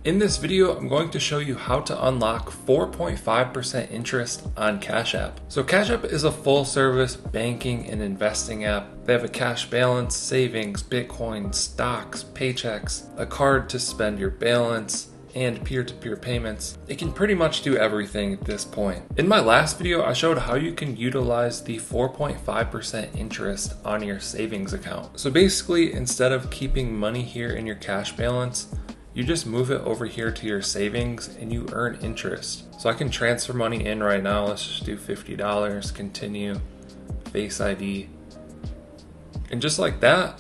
In this video, I'm going to show you how to unlock 4.5% interest on Cash App. So Cash App is a full service banking and investing app. They have a cash balance, savings, Bitcoin, stocks, paychecks, a card to spend your balance, and peer-to-peer payments. It can pretty much do everything at this point. In my last video, I showed how you can utilize the 4.5% interest on your savings account. So basically, instead of keeping money here in your cash balance, you just move it over here to your savings and you earn interest. So I can transfer money in right now. Let's just do $50, continue, Face ID. And just like that,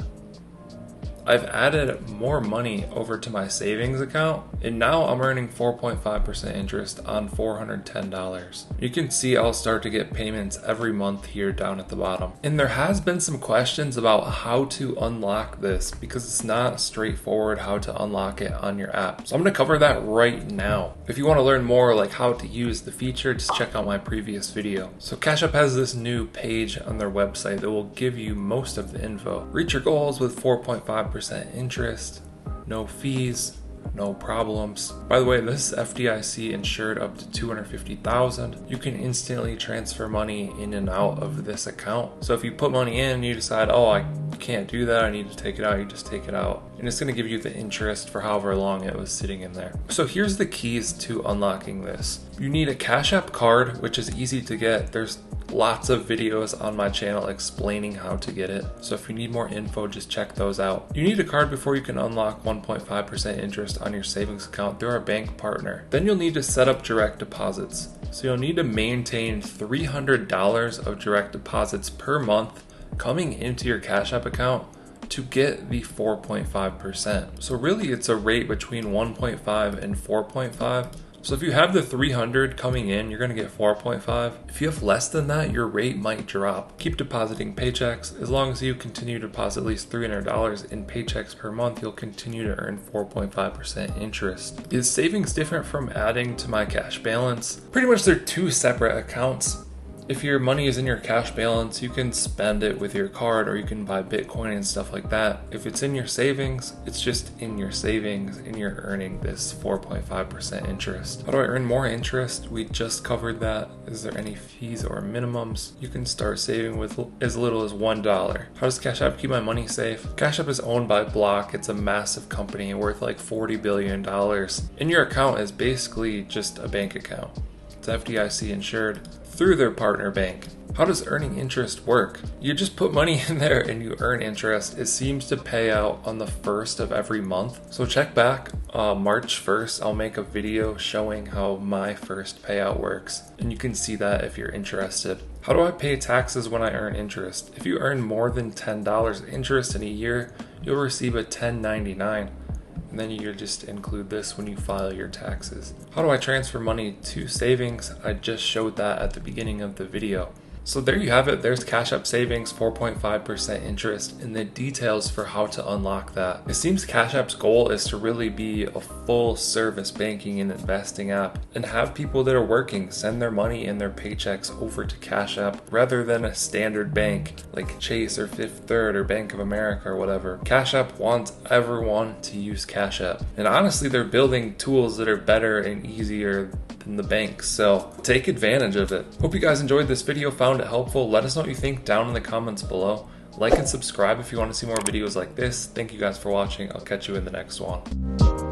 I've added more money over to my savings account, and now I'm earning 4.5% interest on $410. You can see I'll start to get payments every month here down at the bottom. And there has been some questions about how to unlock this because it's not straightforward how to unlock it on your app. So I'm going to cover that right now. If you want to learn more like how to use the feature, just check out my previous video. So Cash App has this new page on their website that will give you most of the info. Reach your goals with 4.5% interest, no fees, no problems. By the way, this is FDIC insured up to $250,000. You can instantly transfer money in and out of this account. So if you put money in and you decide, oh, I can't do that, I need to take it out, you just take it out. And it's going to give you the interest for however long it was sitting in there. So here's the keys to unlocking this. You need a Cash App card, which is easy to get. There's lots of videos on my channel explaining how to get it. So if you need more info, just check those out. You need a card before you can unlock 1.5% interest on your savings account through our bank partner. Then you'll need to set up direct deposits. So you'll need to maintain $300 of direct deposits per month coming into your Cash App account to get the 4.5%. So really it's a rate between 1.5 and 4.5. So if you have the 300 coming in, you're going to get 4.5. If you have less than that, your rate might drop. Keep depositing paychecks. As long as you continue to deposit at least $300 in paychecks per month, you'll continue to earn 4.5% interest. Is savings different from adding to my cash balance? Pretty much they're two separate accounts. If your money is in your cash balance, you can spend it with your card or you can buy Bitcoin and stuff like that. If it's in your savings, it's just in your savings and you're earning this 4.5% interest. How do I earn more interest? We just covered that. Is there any fees or minimums? You can start saving with as little as $1. How does Cash App keep my money safe? Cash App is owned by Block. It's a massive company worth like $40 billion. And your account is basically just a bank account. It's FDIC insured through their partner bank. How does earning interest work? You just put money in there and you earn interest. It seems to pay out on the first of every month. So check back March 1st. I'll make a video showing how my first payout works. And you can see that if you're interested. How do I pay taxes when I earn interest? If you earn more than $10 interest in a year, you'll receive a 1099. And then you just include this when you file your taxes. How do I transfer money to savings? I just showed that at the beginning of the video. So there you have it. There's Cash App Savings, 4.5% interest, and the details for how to unlock that. It seems Cash App's goal is to really be a full service banking and investing app and have people that are working send their money and their paychecks over to Cash App rather than a standard bank like Chase or Fifth Third or Bank of America or whatever. Cash App wants everyone to use Cash App. And honestly, they're building tools that are better and easier than the banks. So take advantage of it. Hope you guys enjoyed this video, found it helpful. Let us know what you think down in the comments below. Like and subscribe if you want to see more videos like this. Thank you guys for watching. I'll catch you in the next one.